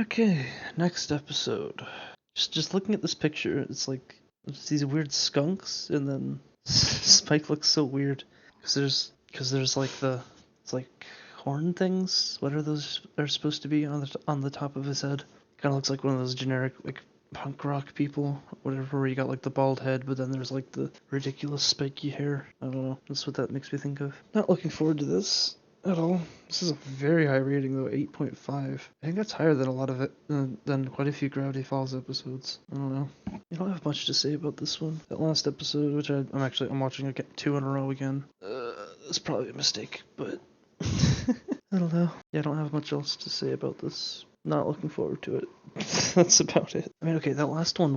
Okay, next episode. Just looking at this picture, it's like it's these weird skunks, and then Spike looks so weird because there's like it's like horn things. What are those? Are supposed to be on the top of his head? Kind of looks like one of those generic like punk rock people, whatever. Where you got like the bald head, but then there's like the ridiculous spiky hair. I don't know. That's what that makes me think of. Not looking forward to this at all. This is a very high rating though, 8.5. I think that's higher than a lot of it, than quite a few Gravity Falls episodes. I don't know. I don't have much to say about this one. That last episode, which I'm watching again, 2 in a row again. That's probably a mistake, but I don't know. Yeah, I don't have much else to say about this. Not looking forward to it. That's about it. I mean, okay, that last one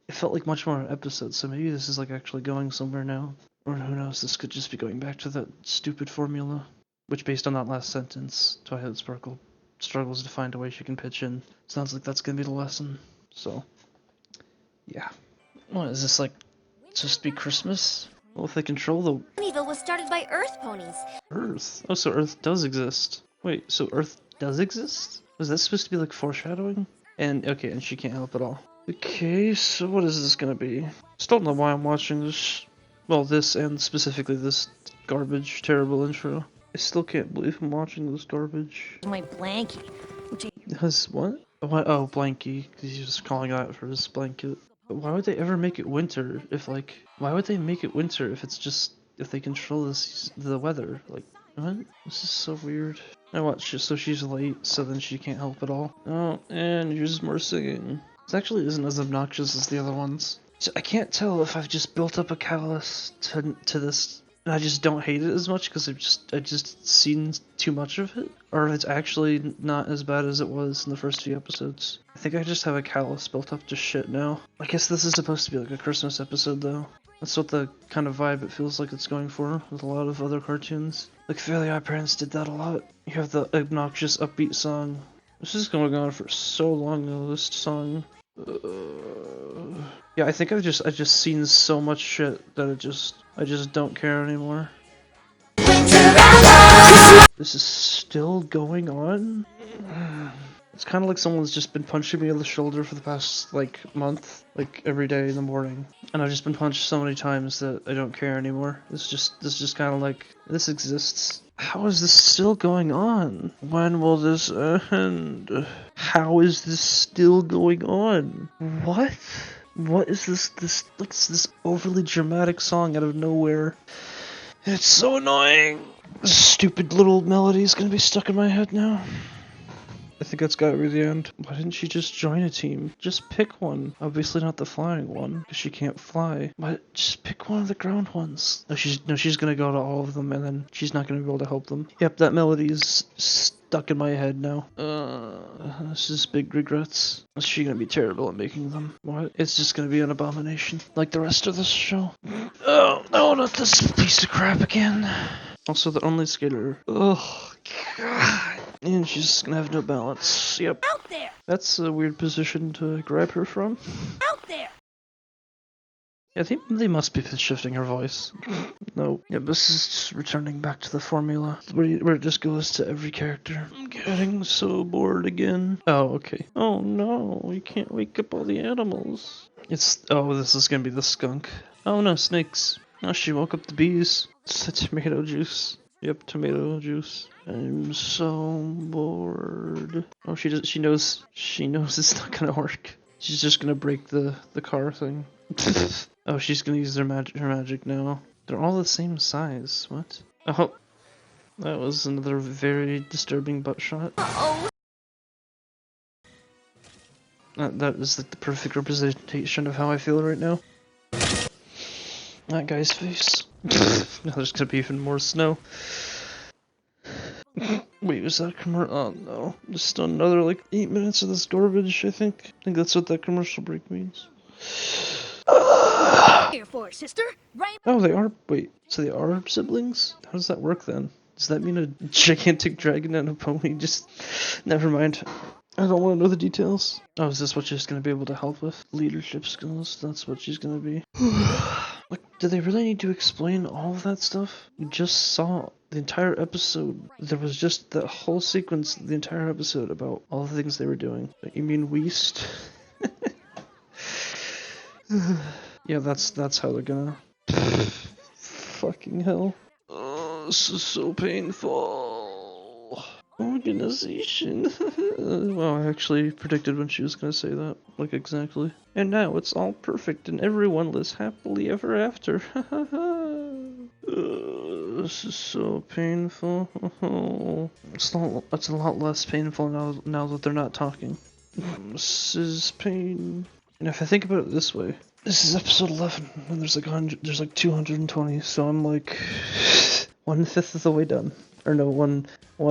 it felt like much more an episode, so maybe this is like actually going somewhere now. Or who knows, this could just be going back to that stupid formula. Which, based on that last sentence, Twilight Sparkle struggles to find a way she can pitch in. Sounds like that's gonna be the lesson. So, yeah. What, is this like, supposed to be Christmas? Well, if they control the... Ponyville was started by Earth ponies. Earth? Oh, so Earth does exist. Wait, so Earth does exist? Was that supposed to be like foreshadowing? And, okay, and she can't help at all. Okay, so what is this gonna be? Still don't know why I'm watching this. Well, this and specifically this garbage, terrible intro. I still can't believe I'm watching this garbage. My blankie. Has what? Oh, blankie, because he's just calling out for his blanket. But why would they ever make it winter if, like, why would they make it winter if it's just, if they control the weather? Like, what? This is so weird. I watch, so she's late, so then she can't help at all. Oh, and here's more singing. This actually isn't as obnoxious as the other ones. So I can't tell if I've just built up a callus to this, and I just don't hate it as much because I've just seen too much of it, or if it's actually not as bad as it was in the first few episodes. I think I just have a callus built up to shit now. I guess this is supposed to be like a Christmas episode though. That's what the kind of vibe it feels like it's going for with a lot of other cartoons. Like Fairly Odd Parents did that a lot. You have the obnoxious upbeat song. This is going on for so long though, this song. Yeah, I think I've just seen so much shit that I just don't care anymore. This is still going on? It's kind of like someone's just been punching me on the shoulder for the past, like, month. Like, every day in the morning. And I've just been punched so many times that I don't care anymore. This is just kind of like, this exists. How is this still going on? When will this end? How is this still going on? What? What is this overly dramatic song out of nowhere? It's so annoying. This stupid little melody is gonna be stuck in my head now. I think that's gotta be the end. Why didn't she just join a team? Just pick one. Obviously not the flying one, because she can't fly. But just pick one of the ground ones. No, she's gonna go to all of them, and then she's not gonna be able to help them. Yep, that melody is stuck in my head now. This is big regrets. Is she gonna be terrible at making them? What? It's just gonna be an abomination, like the rest of this show. Oh, no, not this piece of crap again. Also, the only skater. Ugh, God. And she's gonna have no balance. Yep. Out there! That's a weird position to grab her from. Out there! Yeah, they must be shifting her voice. No. Yeah, this is just returning back to the formula where it just goes to every character. I'm getting so bored again. Oh, okay. Oh no, you can't wake up all the animals. Oh, this is gonna be the skunk. Oh no, snakes. Oh, she woke up the bees. It's the tomato juice. Yep, tomato juice. I'm so bored. Oh, she knows it's not gonna work. She's just gonna break the car thing. Oh, she's gonna use her magic now. They're all the same size. What? Oh, that was another very disturbing butt shot. Uh-oh. That is like the perfect representation of how I feel right now. That guy's face. Now there's gonna be even more snow. Wait, was that a commercial? Oh no. Just another like 8 minutes of this garbage, I think. I think that's what that commercial break means. Here for it, sister. Right. Oh, they are. Wait, so they are siblings? How does that work then? Does that mean a gigantic dragon and a pony just. Never mind. I don't want to know the details. Oh, is this what she's gonna be able to help with? Leadership skills? That's what she's gonna be. Like, do they really need to explain all of that stuff? We just saw the entire episode, there was just that whole sequence, the entire episode about all the things they were doing. You mean Weast? Yeah, that's how they're gonna. Fucking hell. Oh, this is so painful. Organization. Well, I actually predicted when she was gonna say that. Like, exactly. And now it's all perfect and everyone lives happily ever after. This is so painful. It's a lot less painful now that they're not talking. This is pain. And if I think about it this way, this is episode 11, and there's like 220, so I'm like 1/5 of the way done. Or no, what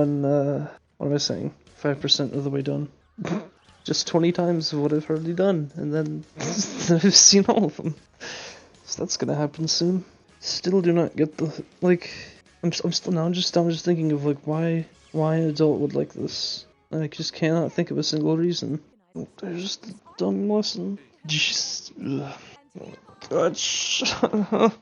am I saying? 5% of the way done. Just 20 times of what I've already done, and then I've seen all of them. So that's gonna happen soon. Still do not get the, like, I'm just thinking of like why an adult would like this. I just cannot think of a single reason. There's just a dumb lesson. Just, ugh. God, shut up.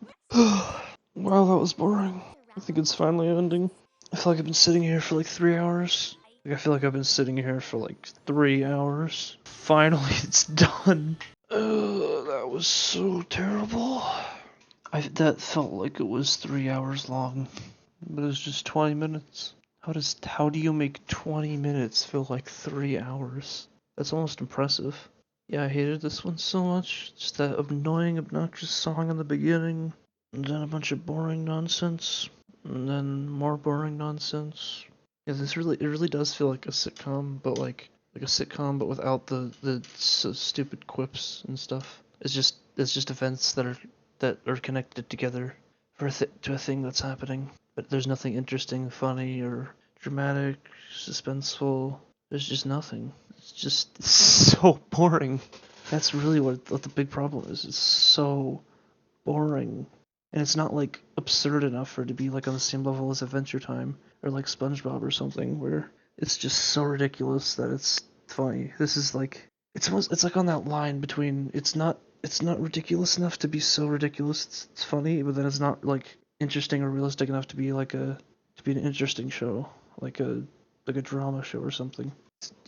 Wow, that was boring. I think it's finally ending. I feel like I've been sitting here for like 3 hours. Like, I feel like I've been sitting here for like 3 hours. Finally, it's done. That was so terrible. That felt like it was 3 hours long, but it was just 20 minutes. How do you make 20 minutes feel like 3 hours? That's almost impressive. Yeah, I hated this one so much. Just that annoying, obnoxious song in the beginning, and then a bunch of boring nonsense, and then more boring nonsense. Yeah, it really does feel like a sitcom, but like a sitcom, but without the so stupid quips and stuff. It's just events that are connected together to a thing that's happening. But there's nothing interesting, funny, or dramatic, suspenseful. There's just nothing. It's just so boring. That's really what the big problem is. It's so boring. And it's not like absurd enough for it to be like on the same level as Adventure Time or like SpongeBob or something, where it's just so ridiculous that it's funny. This is like it's like on that line between it's not ridiculous enough to be so ridiculous it's funny, but then it's not like interesting or realistic enough to be like an interesting show, like a drama show or something.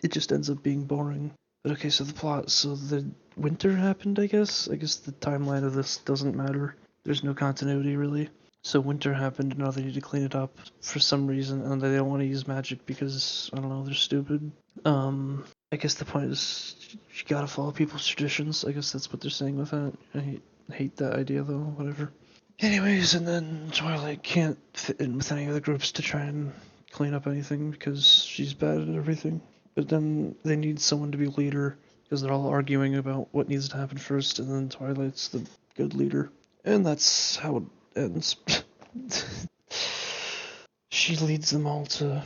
It just ends up being boring. But okay, so the plot. So the winter happened, I guess. I guess the timeline of this doesn't matter. There's no continuity, really. So winter happened, and now they need to clean it up for some reason, and they don't want to use magic because, I don't know, they're stupid. I guess the point is you gotta follow people's traditions. I guess that's what they're saying with that. I hate that idea, though. Whatever. Anyways, and then Twilight can't fit in with any of the groups to try and clean up anything because she's bad at everything. But then they need someone to be leader because they're all arguing about what needs to happen first, and then Twilight's the good leader. And that's how it ends. She leads them all to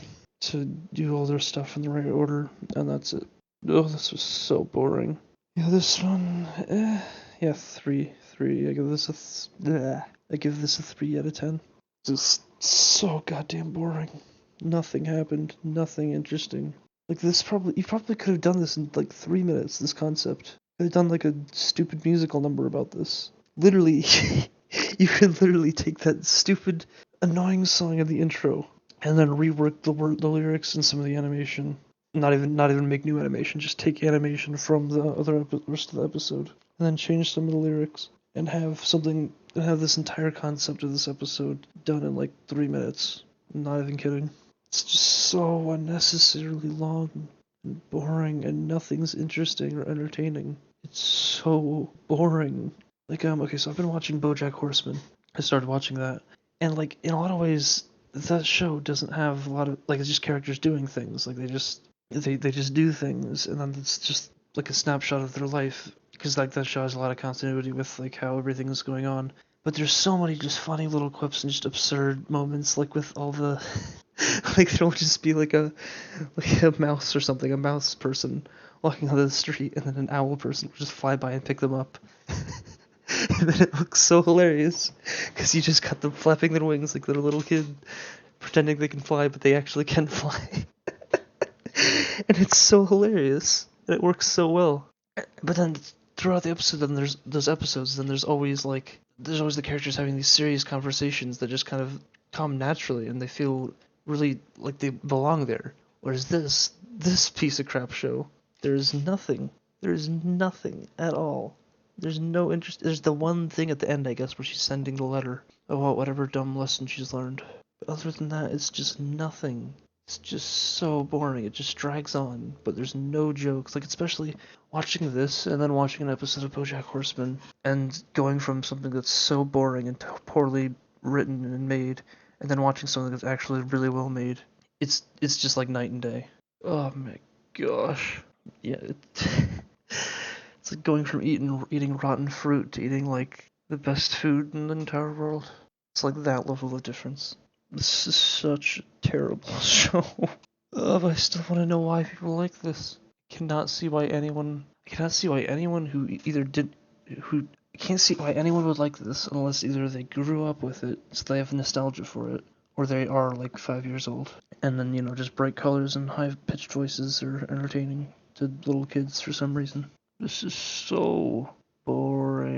do all their stuff in the right order, and that's it. Oh, this was so boring. Yeah, this one, yeah, 3. I give this a 3 out of 10. Just so goddamn boring. Nothing happened. Nothing interesting. Like you probably could have done this in like 3 minutes. This concept. Could have done like a stupid musical number about this. Literally, you could literally take that stupid, annoying song in the intro and then rework the lyrics and some of the animation. Not even make new animation. Just take animation from the rest of the episode and then change some of the lyrics and have this entire concept of this episode done in like 3 minutes. I'm not even kidding. It's just so unnecessarily long and boring, and nothing's interesting or entertaining. It's so boring. Like, okay, so I've been watching BoJack Horseman. I started watching that, and like in a lot of ways, that show doesn't have a lot of like it's just characters doing things. Like they just do things, and then it's just like a snapshot of their life. Because like that show has a lot of continuity with like how everything is going on. But there's so many just funny little quips and just absurd moments, like with all the like there'll just be like a mouse or something, a mouse person walking on the street, and then an owl person will just fly by and pick them up. And then it looks so hilarious because you just got them flapping their wings like they're a little kid pretending they can fly, but they actually can fly. And it's so hilarious, and it works so well. But then throughout the episode, then there's always the characters having these serious conversations that just kind of come naturally and they feel really like they belong there. Whereas this piece of crap show, there's nothing. There's nothing at all. There's no interest. There's the one thing at the end, I guess, where she's sending the letter about whatever dumb lesson she's learned. But other than that, it's just nothing. It's just so boring. It just drags on, but there's no jokes. Like, especially watching this and then watching an episode of BoJack Horseman and going from something that's so boring and poorly written and made, and then watching something that's actually really well made. It's just like night and day. Oh my gosh. Yeah, it's like going from eating rotten fruit to eating like the best food in the entire world. It's like that level of difference. This is such a terrible show. But I still want to know why people like this. I cannot see why anyone who either did, who I can't see why anyone would like this unless either they grew up with it, so they have nostalgia for it, or they are like 5 years old. And then, just bright colors and high-pitched voices are entertaining to little kids for some reason. This is so boring.